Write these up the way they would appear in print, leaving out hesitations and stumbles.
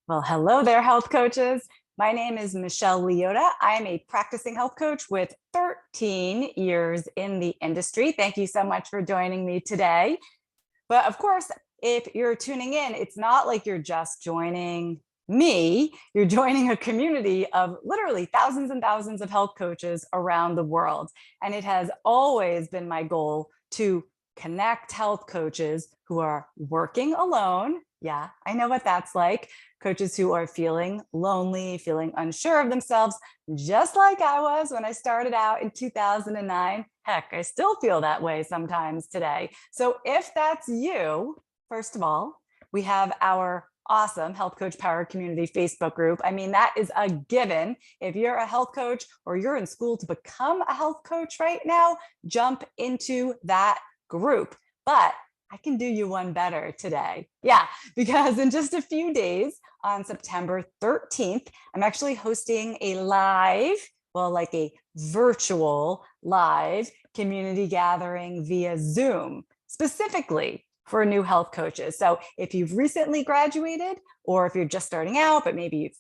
Well, hello there, health coaches. My name is Michelle Leotta. I am a practicing health coach with 13 years in the industry. Thank you so much for joining me today. But of course, if you're tuning in, it's not like you're just joining me. You're joining a community of literally thousands and thousands of health coaches around the world. And it has always been my goal to connect health coaches who are working alone. Yeah, I know what that's like. Coaches who are feeling lonely, feeling unsure of themselves, just like I was when I started out in 2009. Heck, I still feel that way sometimes today. So if that's you, first of all, we have our awesome Health Coach Power Community Facebook group. I mean, that is a given. If you're a health coach or you're in school to become a health coach right now, jump into that group. But I can do you one better today. Yeah, because in just a few days on September 13th, I'm actually hosting a live, well, like a virtual live community gathering via Zoom, specifically for new health coaches. So if you've recently graduated, or if you're just starting out, but maybe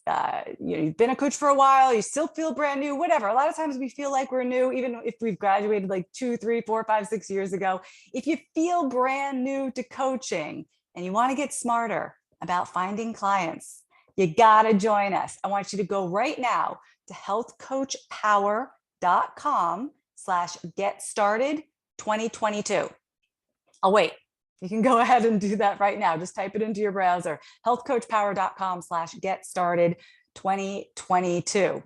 you've been a coach for a while, you still feel brand new, whatever. A lot of times we feel like we're new, even if we've graduated like 2, 3, 4, 5, 6 years ago. If you feel brand new to coaching and you want to get smarter about finding clients, you got to join us. I want you to go right now to healthcoachpower.com/get-started-2022. I'll wait. You can go ahead and do that right now. Just type it into your browser, healthcoachpower.com/get-started-2022.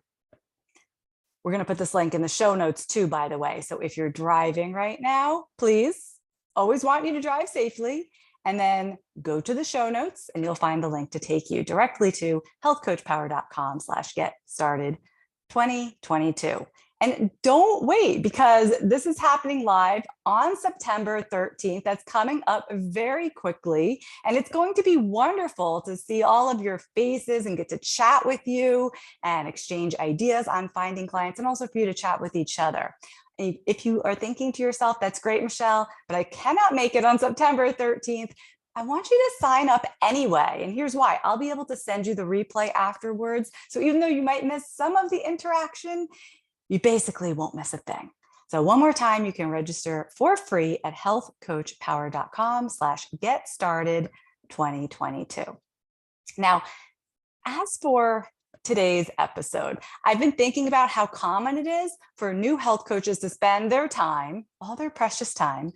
We're going to put this link in the show notes too, by the way. So if you're driving right now, please, always want you to drive safely, and then go to the show notes and you'll find the link to take you directly to healthcoachpower.com/get-started-2022. And don't wait, because this is happening live on September 13th. That's coming up very quickly. And it's going to be wonderful to see all of your faces and get to chat with you and exchange ideas on finding clients, and also for you to chat with each other. If you are thinking to yourself, that's great, Michelle, but I cannot make it on September 13th, I want you to sign up anyway. And here's why. I'll be able to send you the replay afterwards. So even though you might miss some of the interaction, you basically won't miss a thing. So one more time, you can register for free at healthcoachpower.com/get-started-2022. Now, as for today's episode, I've been thinking about how common it is for new health coaches to spend their time, all their precious time,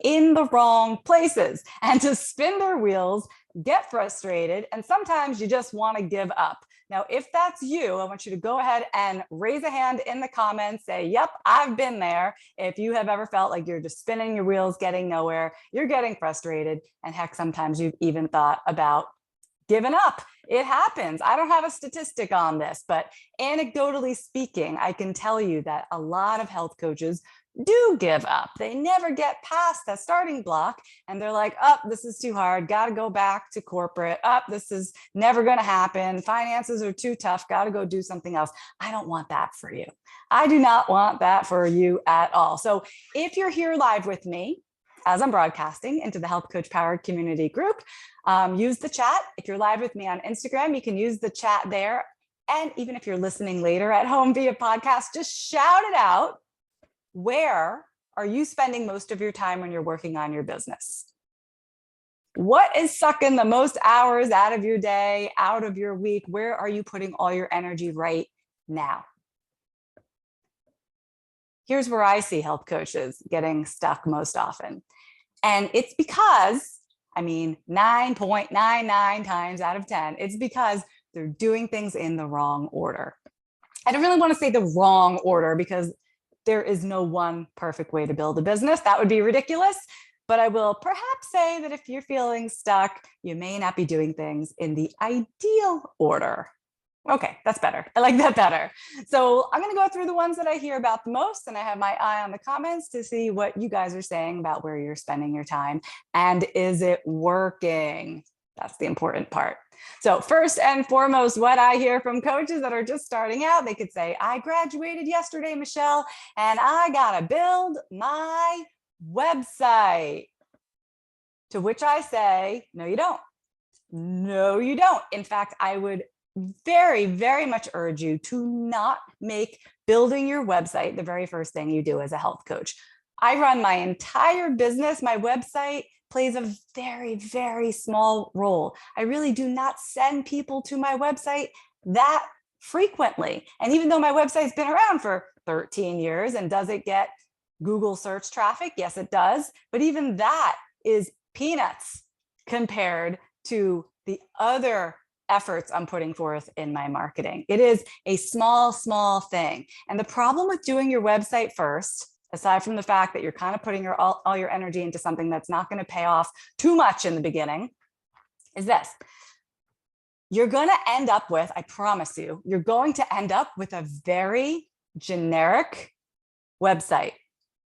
in the wrong places and to spin their wheels, get frustrated, and sometimes you just want to give up. Now, if that's you, I want you to go ahead and raise a hand in the comments, say, yep, I've been there. If you have ever felt like you're just spinning your wheels, getting nowhere, you're getting frustrated, and heck, sometimes you've even thought about giving up. It happens. I don't have a statistic on this, but anecdotally speaking, I can tell you that a lot of health coaches do give up. They never get past that starting block, and they're like, oh, this is too hard. Got to go back to corporate. Oh, this is never going to happen. Finances are too tough. Got to go do something else. I don't want that for you. I do not want that for you at all. So if you're here live with me, as I'm broadcasting into the Health Coach Power community group, use the chat. If you're live with me on Instagram, you can use the chat there. And even if you're listening later at home via podcast, just shout it out. Where are you spending most of your time when you're working on your business? What is sucking the most hours out of your day, out of your week? Where are you putting all your energy right now? Here's where I see health coaches getting stuck most often. And it's because, 9.99 times out of 10, it's because they're doing things in the wrong order. I don't really want to say the wrong order, because there is no one perfect way to build a business. That would be ridiculous. But I will perhaps say that if you're feeling stuck, you may not be doing things in the ideal order. Okay, that's better. I like that better. So I'm going to go through the ones that I hear about the most, and I have my eye on the comments to see what you guys are saying about where you're spending your time, and is it working? That's the important part. So first and foremost, what I hear from coaches that are just starting out, they could say, I graduated yesterday, Michelle, and I got to build my website. To which I say, no, you don't. No, you don't. In fact, I would very, very much urge you to not make building your website the very first thing you do as a health coach. I run my entire business. My website plays a very, very small role. I really do not send people to my website that frequently. And even though my website's been around for 13 years, and does it get Google search traffic? Yes, it does. But even that is peanuts compared to the other efforts I'm putting forth in my marketing. It is a small, small thing. And the problem with doing your website first, aside from the fact that you're kind of putting all your energy into something that's not going to pay off too much in the beginning, is this. You're going to end up with, I promise you, you're going to end up with a very generic website.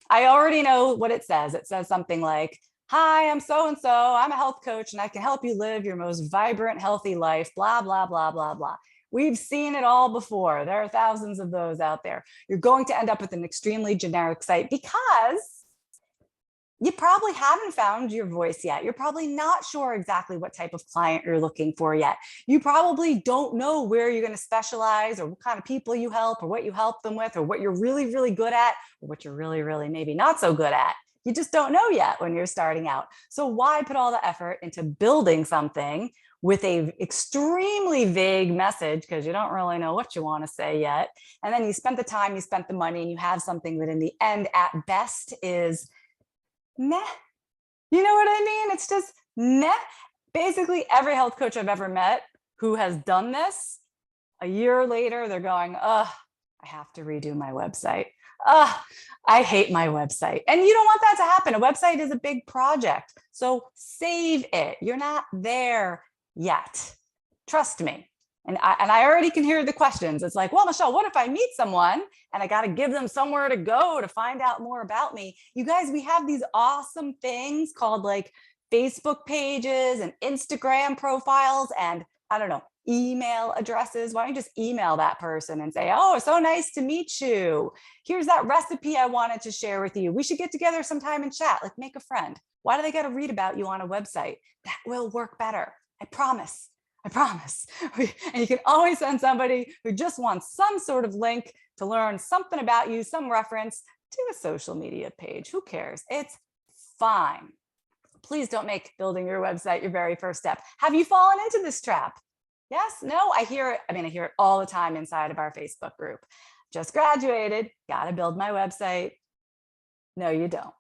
I already know what it says. It says something like, hi, I'm so-and-so, I'm a health coach, and I can help you live your most vibrant, healthy life, blah, blah, blah, blah, blah. We've seen it all before. There are thousands of those out there. You're going to end up with an extremely generic site because you probably haven't found your voice yet. You're probably not sure exactly what type of client you're looking for yet. You probably don't know where you're going to specialize, or what kind of people you help, or what you help them with, or what you're really, really good at, or what you're really, really maybe not so good at. You just don't know yet when you're starting out. So why put all the effort into building something with a extremely vague message, because you don't really know what you want to say yet. And then you spent the time, you spent the money, and you have something that in the end at best is meh. You know what I mean? It's just meh. Basically, every health coach I've ever met who has done this, a year later, they're going, I have to redo my website. I hate my website. And you don't want that to happen. A website is a big project. So save it. You're not there yet. Trust me. And I already can hear the questions. It's like, well, Michelle, what if I meet someone and I got to give them somewhere to go to find out more about me? You guys, we have these awesome things called like Facebook pages and Instagram profiles and I don't know, email addresses. Why don't you just email that person and say, oh, so nice to meet you. Here's that recipe I wanted to share with you. We should get together sometime and chat, like make a friend. Why do they got to read about you on a website? That will work better. I promise. I promise. And you can always send somebody who just wants some sort of link to learn something about you, some reference to a social media page. Who cares? It's fine. Please don't make building your website your very first step. Have you fallen into this trap? Yes? No? I hear it. I hear it all the time inside of our Facebook group. Just graduated, got to build my website. No, you don't.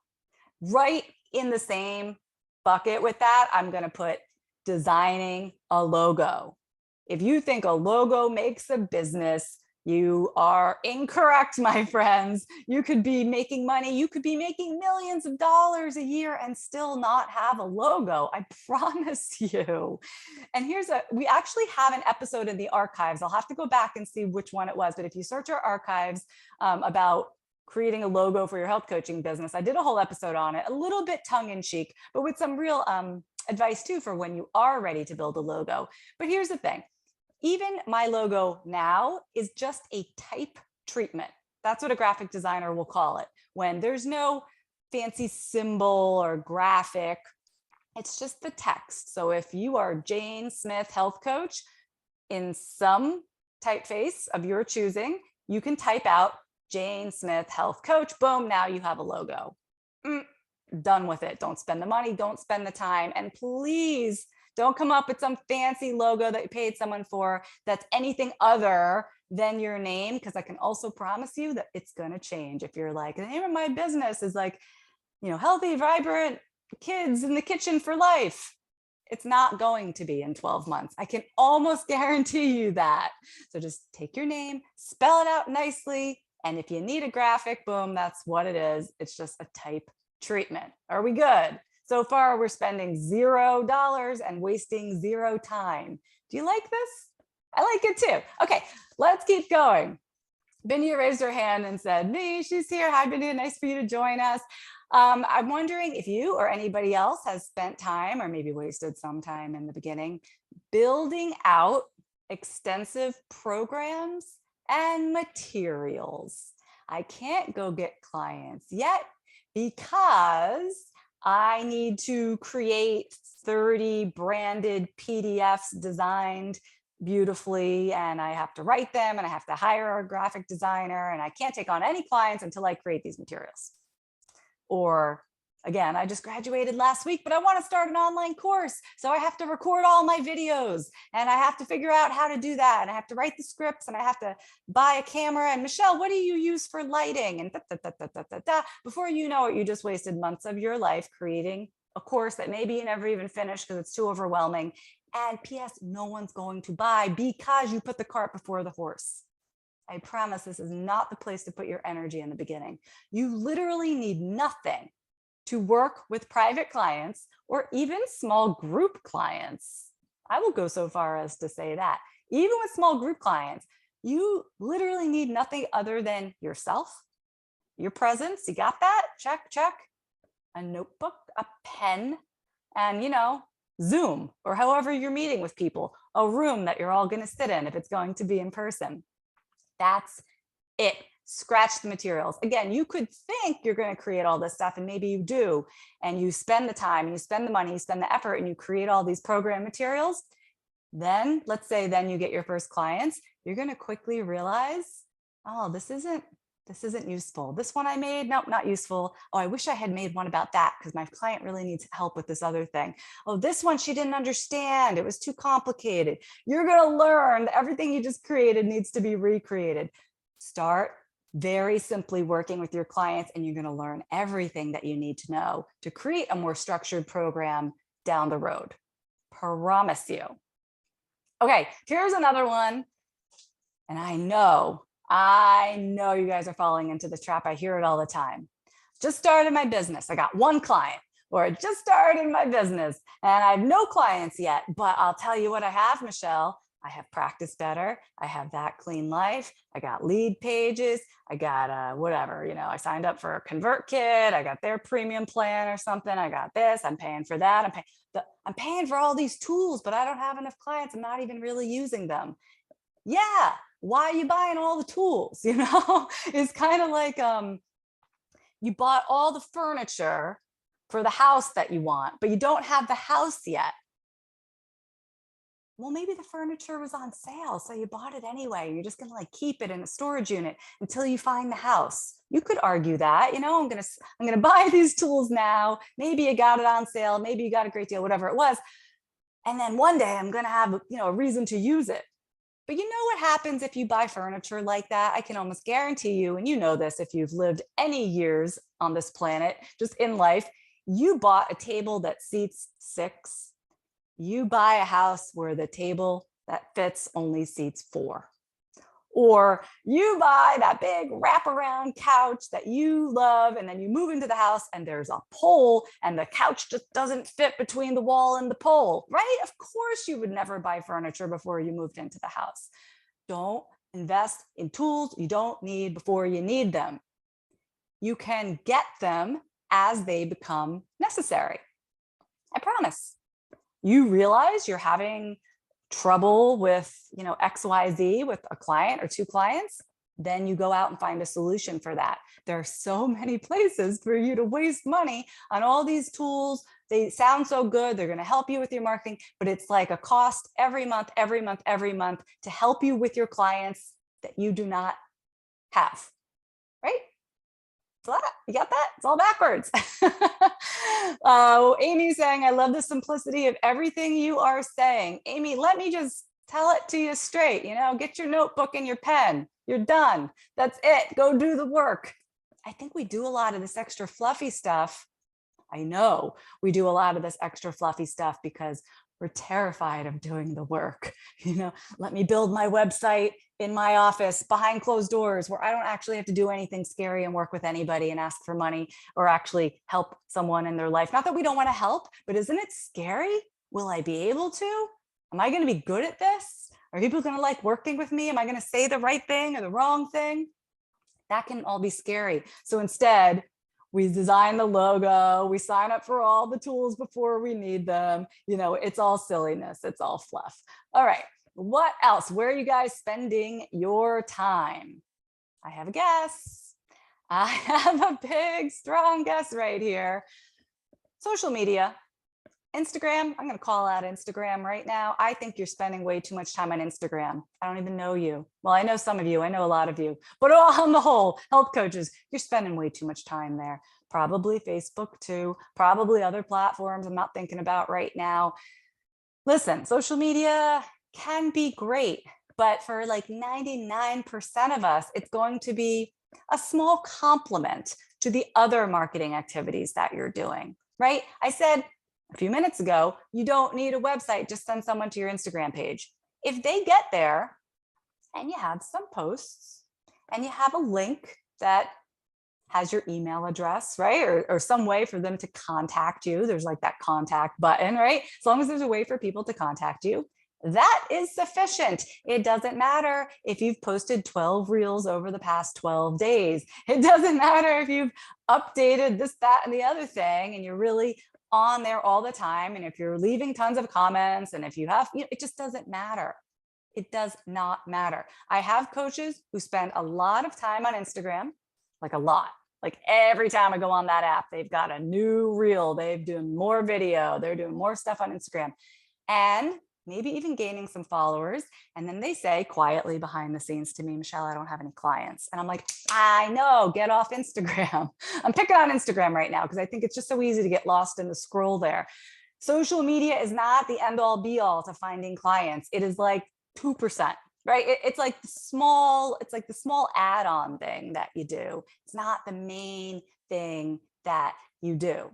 Right in the same bucket with that, I'm going to put designing a logo. If you think a logo makes a business, you are incorrect, my friends. You could be making money. You could be making millions of dollars a year and still not have a logo. I promise you. And we actually have an episode in the archives. I'll have to go back and see which one it was. But if you search our archives about creating a logo for your health coaching business, I did a whole episode on it, a little bit tongue in cheek, but with some real advice too for when you are ready to build a logo. But here's the thing. Even my logo now is just a type treatment. That's what a graphic designer will call it. When there's no fancy symbol or graphic, it's just the text. So if you are Jane Smith Health Coach, in some typeface of your choosing, you can type out Jane Smith Health Coach. Boom, now you have a logo. Done with it. Don't spend the money, don't spend the time. And please don't come up with some fancy logo that you paid someone for that's anything other than your name, because I can also promise you that it's going to change. If you're like, the name of my business is like, healthy, vibrant kids in the kitchen for life. It's not going to be in 12 months. I can almost guarantee you that. So just take your name, spell it out nicely. And if you need a graphic, boom, that's what it is. It's just a type treatment. Are we good? So far, we're spending $0 and wasting 0 time. Do you like this? I like it too. Okay, let's keep going. Bindia raised her hand and said, me, she's here. Hi, Bindia, nice for you to join us. I'm wondering if you or anybody else has spent time or maybe wasted some time in the beginning building out extensive programs and materials. I can't go get clients yet because I need to create 30 branded PDFs designed beautifully, and I have to write them, and I have to hire a graphic designer, and I can't take on any clients until I create these materials. Or again, I just graduated last week, but I want to start an online course. So I have to record all my videos, and I have to figure out how to do that. And I have to write the scripts, and I have to buy a camera. And Michelle, what do you use for lighting? And before you know it, you just wasted months of your life creating a course that maybe you never even finished because it's too overwhelming. And P.S., no one's going to buy because you put the cart before the horse. I promise this is not the place to put your energy in the beginning. You literally need nothing to work with private clients or even small group clients. I will go so far as to say that even with small group clients, you literally need nothing other than yourself, your presence. You got that? Check, check. A notebook, a pen, and Zoom, or however you're meeting with people, a room that you're all going to sit in if it's going to be in person. That's it. Scratch the materials. Again, you could think you're going to create all this stuff, and maybe you do, and you spend the time and you spend the money, you spend the effort, and you create all these program materials. Then let's say then you get your first clients, you're going to quickly realize, oh, this isn't useful. This one I made, nope, not useful. Oh, I wish I had made one about that because my client really needs help with this other thing. Oh, this one she didn't understand. It was too complicated. You're going to learn that everything you just created needs to be recreated. Start very simply working with your clients, and you're going to learn everything that you need to know to create a more structured program down the road. Promise you. Okay, here's another one. And I know you guys are falling into the trap. I hear it all the time. Just started my business. I got one client, or I just started my business and I have no clients yet, but I'll tell you what I have, Michelle. I have practiced better. I have That Clean Life. I got lead pages. I got whatever, I signed up for a ConvertKit. I got their premium plan or something. I got this. I'm paying for that. I'm paying for all these tools, but I don't have enough clients. I'm not even really using them. Yeah. Why are you buying all the tools? It's kind of like you bought all the furniture for the house that you want, but you don't have the house yet. Well, maybe the furniture was on sale, so you bought it anyway. You're just going to keep it in a storage unit until you find the house. You could argue that, I'm going to buy these tools now. Maybe you got it on sale. Maybe you got a great deal, whatever it was. And then one day I'm going to have, a reason to use it. But you know what happens if you buy furniture like that? I can almost guarantee you, and you know this if you've lived any years on this planet, just in life, you bought a table that seats 6. You buy a house where the table that fits only seats 4. Or you buy that big wraparound couch that you love, and then you move into the house and there's a pole and the couch just doesn't fit between the wall and the pole, right? Of course you would never buy furniture before you moved into the house. Don't invest in tools you don't need before you need them. You can get them as they become necessary. I promise. You realize you're having trouble with XYZ with a client or 2 clients, then you go out and find a solution for that. There are so many places for you to waste money on all these tools. They sound so good. They're going to help you with your marketing, but it's like a cost every month to help you with your clients that you do not have, right? You got that? It's all backwards. Amy's saying, I love the simplicity of everything you are saying. Amy, let me just tell it to you straight. Get your notebook and your pen. You're done. That's it. Go do the work. I think we do a lot of this extra fluffy stuff. I know we do a lot of this extra fluffy stuff because we're terrified of doing the work. Let me build my website in my office behind closed doors where I don't actually have to do anything scary and work with anybody and ask for money or actually help someone in their life. Not that we don't want to help, but isn't it scary? Will I be able to? Am I going to be good at this? Are people going to like working with me? Am I going to say the right thing or the wrong thing? That can all be scary. So instead, we design the logo, we sign up for all the tools before we need them. It's all silliness, it's all fluff. All right, what else? Where are you guys spending your time? I have a guess. I have a big, strong guess right here. social media, Instagram, I'm going to call out Instagram right now. I think you're spending way too much time on Instagram. I don't even know you. Well, I know some of you, I know a lot of you, but on the whole, health coaches, you're spending way too much time there. Probably Facebook too, probably other platforms I'm not thinking about right now. Listen, social media can be great, but for like 99% of us, it's going to be a small complement to the other marketing activities that you're doing, right? I said a few minutes ago, you don't need a website, just send someone to your Instagram page. If they get there and you have some posts and you have a link that has your email address, right? Or some way for them to contact you. There's like that contact button, right? As long as there's a way for people to contact you, that is sufficient. It doesn't matter if you've posted 12 reels over the past 12 days. It doesn't matter if you've updated this, that, and the other thing, and you're really on there all the time. And if you're leaving tons of comments, and if you have, it just doesn't matter. It does not matter. I have coaches who spend a lot of time on Instagram, like a lot. Like every time I go on that app, they've got a new reel, they've done more video, they're doing more stuff on Instagram, and maybe even gaining some followers. And then they say quietly behind the scenes to me, Michelle, I don't have any clients. And I'm like, I know, get off Instagram. I'm picking on Instagram right now because I think it's just so easy to get lost in the scroll there. Social media is not the end all be all to finding clients. It is like 2%. Right? It's like the small add-on thing that you do. It's not the main thing that you do.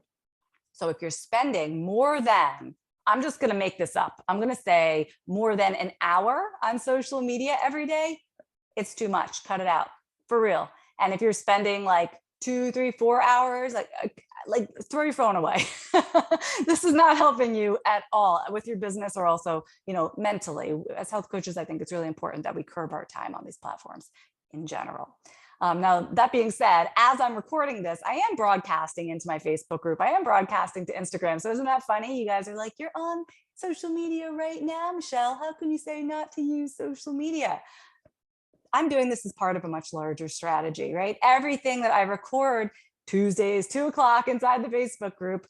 So if you're spending more than, I'm just going to make this up, I'm going to say more than an hour on social media every day, it's too much. Cut it out, for real. And if you're spending like 2, 3, 4 hours, like throw your phone away. This is not helping you at all with your business, or also, mentally. As health coaches, I think it's really important that we curb our time on these platforms in general. Now, that being said, as I'm recording this, I am broadcasting into my Facebook group. I am broadcasting to Instagram. So isn't that funny? You guys are like, you're on social media right now, Michelle. How can you say not to use social media? I'm doing this as part of a much larger strategy, right? Everything that I record Tuesdays, 2:00 inside the Facebook group,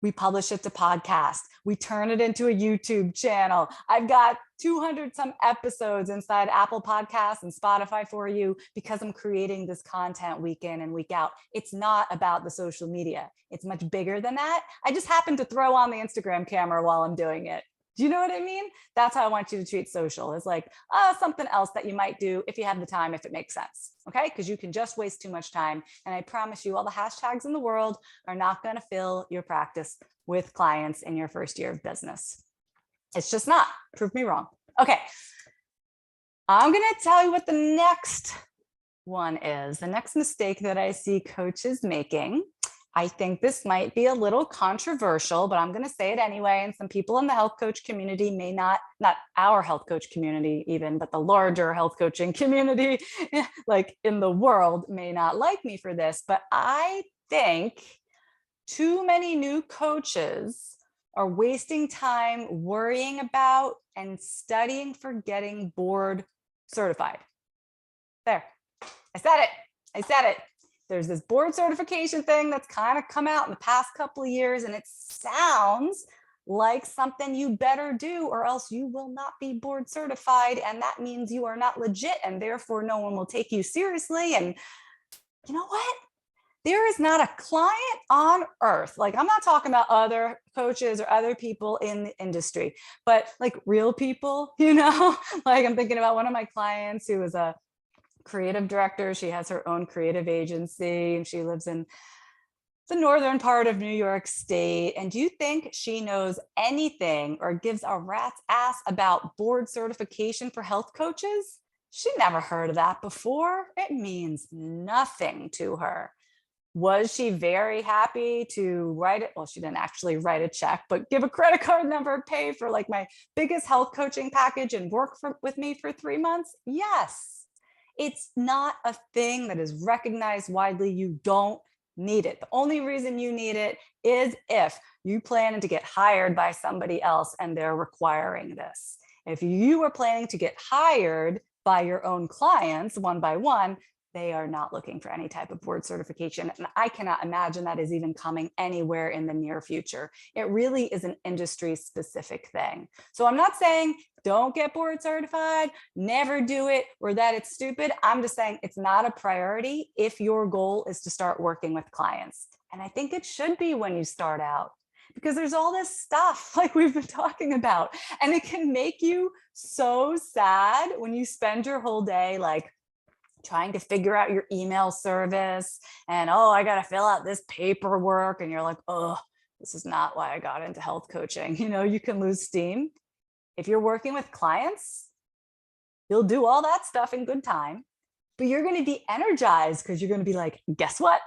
we publish it to podcast. We turn it into a YouTube channel. I've got 200 some episodes inside Apple Podcasts and Spotify for you because I'm creating this content week in and week out. It's not about the social media. It's much bigger than that. I just happen to throw on the Instagram camera while I'm doing it. Do you know what I mean? That's how I want you to treat social. It's like something else that you might do if you have the time, if it makes sense. Okay, because you can just waste too much time. And I promise you, all the hashtags in the world are not going to fill your practice with clients in your first year of business. It's just not. Prove me wrong. Okay, I'm going to tell you what the next one is. The next mistake that I see coaches making. I think this might be a little controversial, but I'm going to say it anyway. And some people in the health coach community may not our health coach community even, but the larger health coaching community, like in the world, may not like me for this. But I think too many new coaches are wasting time worrying about and studying for getting board certified. There, I said it. There's this board certification thing that's kind of come out in the past couple of years, and it sounds like something you better do, or else you will not be board certified. And that means you are not legit, and therefore no one will take you seriously. And you know what? There is not a client on earth. Like, I'm not talking about other coaches or other people in the industry, but like real people, like I'm thinking about one of my clients who is a creative director. She has her own creative agency and she lives in the northern part of New York State. And do you think she knows anything or gives a rat's ass about board certification for health coaches? She never heard of that before. It means nothing to her. Was she very happy to write it? Well, she didn't actually write a check, but give a credit card number, pay for like my biggest health coaching package and work with me for 3 months? Yes. It's not a thing that is recognized widely. You don't need it. The only reason you need it is if you plan to get hired by somebody else and they're requiring this. If you are planning to get hired by your own clients one by one, they are not looking for any type of board certification. And I cannot imagine that is even coming anywhere in the near future. It really is an industry specific thing. So I'm not saying don't get board certified, never do it, or that it's stupid. I'm just saying it's not a priority if your goal is to start working with clients. And I think it should be when you start out, because there's all this stuff like we've been talking about, and it can make you so sad when you spend your whole day like trying to figure out your email service and, oh, I got to fill out this paperwork. And you're like, oh, this is not why I got into health coaching. You know, you can lose steam. If you're working with clients, you'll do all that stuff in good time, but you're going to be energized because you're going to be like, guess what?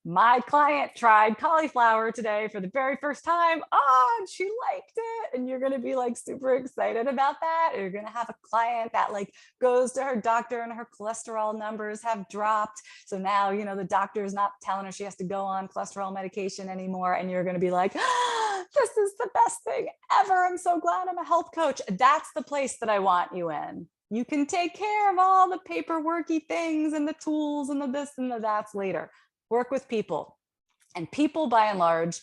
My client tried cauliflower today for the very first time. Oh, and she liked it. And you're going to be like super excited about that. Or you're going to have a client that like goes to her doctor and her cholesterol numbers have dropped. So now, you know, the doctor is not telling her she has to go on cholesterol medication anymore. And you're going to be like, oh, this is the best thing ever. I'm so glad I'm a health coach. That's the place that I want you in. You can take care of all the paperworky things and the tools and the this and the that's later. Work with people, and people by and large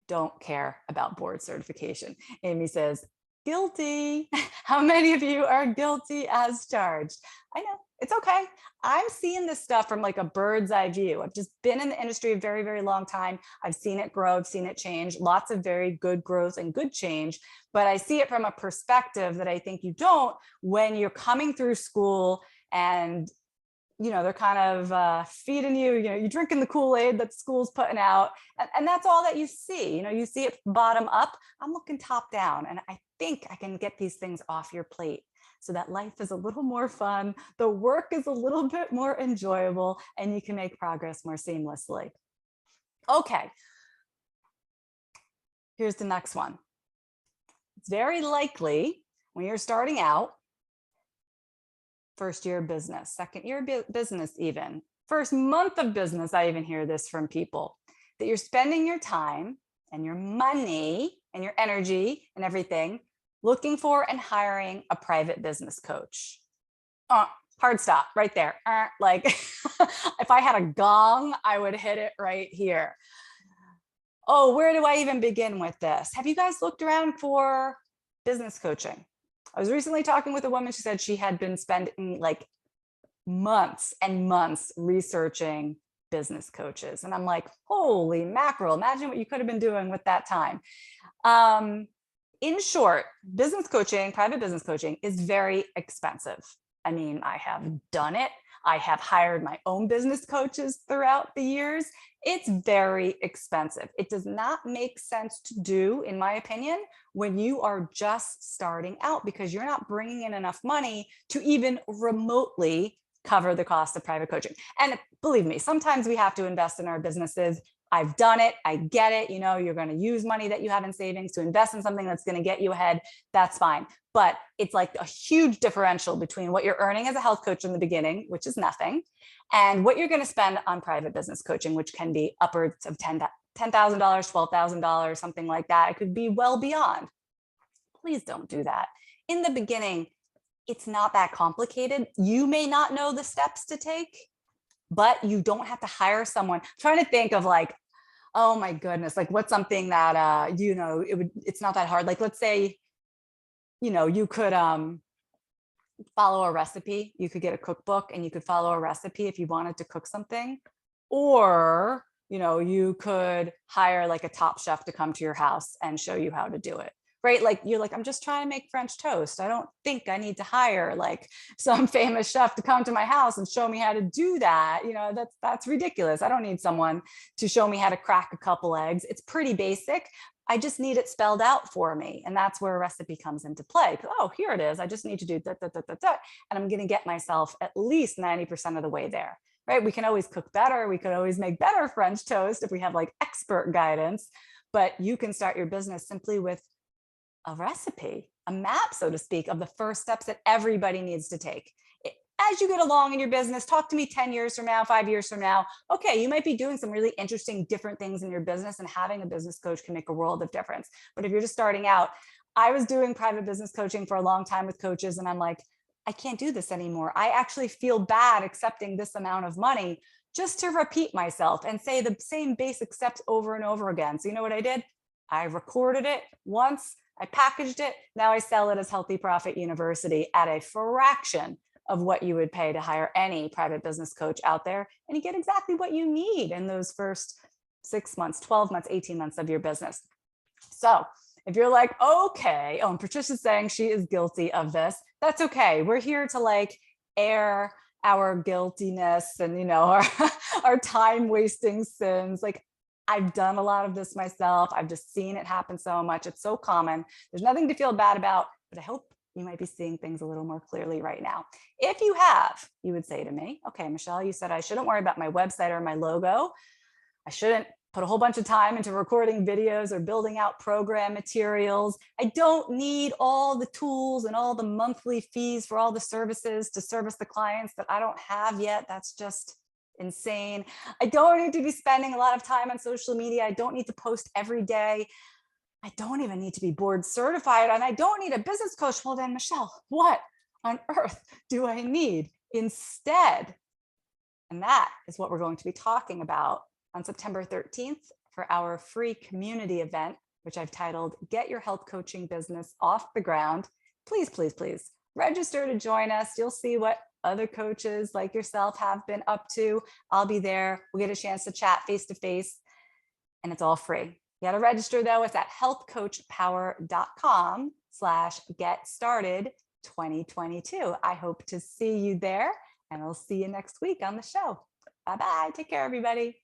don't care about board certification. Amy says, guilty. How many of you are guilty as charged? I know, it's okay. I'm seeing this stuff from like a bird's eye view. I've just been in the industry a very, very long time. I've seen it grow, I've seen it change, lots of very good growth and good change, but I see it from a perspective that I think you don't when you're coming through school and you know, they're kind of feeding you, you know, you're drinking the Kool-Aid that school's putting out. And that's all that you see. You know, you see it bottom up. I'm looking top down. And I think I can get these things off your plate so that life is a little more fun. The work is a little bit more enjoyable and you can make progress more seamlessly. Okay. Here's the next one. It's very likely when you're starting out, first year of business, second year business, even first month of business, I even hear this from people, that you're spending your time and your money and your energy and everything looking for and hiring a private business coach. Hard stop right there. Like if I had a gong, I would hit it right here. Oh, where do I even begin with this? Have you guys looked around for business coaching? I was recently talking with a woman. She said she had been spending like months and months researching business coaches. And I'm like, holy mackerel, imagine what you could have been doing with that time. In short, business coaching, private business coaching is very expensive. I mean, I have done it. I have hired my own business coaches throughout the years. It's very expensive. It does not make sense to do, in my opinion, when you are just starting out, because you're not bringing in enough money to even remotely cover the cost of private coaching. And believe me, sometimes we have to invest in our businesses. I've done it. I get it. You know, you're going to use money that you have in savings to invest in something that's going to get you ahead. That's fine. But it's like a huge differential between what you're earning as a health coach in the beginning, which is nothing, and what you're going to spend on private business coaching, which can be upwards of $10,000, $12,000, something like that. It could be well beyond. Please don't do that. In the beginning, it's not that complicated. You may not know the steps to take, but you don't have to hire someone. I'm trying to think of like, oh my goodness, like what's something that, you know, it's not that hard. Like, let's say, you know, you could follow a recipe. You could get a cookbook and you could follow a recipe if you wanted to cook something. Or, you know, you could hire like a top chef to come to your house and show you how to do it. Right? Like you're like, I'm just trying to make French toast. I don't think I need to hire like some famous chef to come to my house and show me how to do that. You know, that's ridiculous. I don't need someone to show me how to crack a couple eggs. It's pretty basic. I just need it spelled out for me. And that's where a recipe comes into play. Oh, here it is. I just need to do that, and I'm going to get myself at least 90% of the way there. Right? We can always cook better. We could always make better French toast if we have like expert guidance, but you can start your business simply with a recipe, a map, so to speak, of the first steps that everybody needs to take. As you get along in your business, talk to me 10 years from now, 5 years from now. Okay, you might be doing some really interesting, different things in your business, and having a business coach can make a world of difference. But if you're just starting out, I was doing private business coaching for a long time with coaches, and I'm like, I can't do this anymore. I actually feel bad accepting this amount of money just to repeat myself and say the same basic steps over and over again. So you know what I did? I recorded it once, I packaged it. Now I sell it as Healthy Profit University at a fraction of what you would pay to hire any private business coach out there. And you get exactly what you need in those first 6 months, 12 months, 18 months of your business. So if you're like, okay, oh, and Patricia's saying she is guilty of this, that's okay. We're here to like air our guiltiness and, you know, our time wasting sins. Like, I've done a lot of this myself. I've just seen it happen so much. It's so common. There's nothing to feel bad about, but I hope you might be seeing things a little more clearly right now. If you have, you would say to me, okay, Michelle, you said I shouldn't worry about my website or my logo. I shouldn't put a whole bunch of time into recording videos or building out program materials. I don't need all the tools and all the monthly fees for all the services to service the clients that I don't have yet. That's just insane. I don't need to be spending a lot of time on social media. I don't need to post every day. I don't even need to be board certified, and I don't need a business coach. Well then, Michelle, what on earth do I need instead? And that is what we're going to be talking about on September 13th for our free community event, which I've titled Get Your Health Coaching Business Off the Ground. Please, please, please register to join us. You'll see what other coaches like yourself have been up to. I'll be there. We'll get a chance to chat face to face, and it's all free. You got to register though. It's at healthcoachpower.com/getstarted2022. I hope to see you there, and I'll see you next week on the show. Bye-bye. Take care, everybody.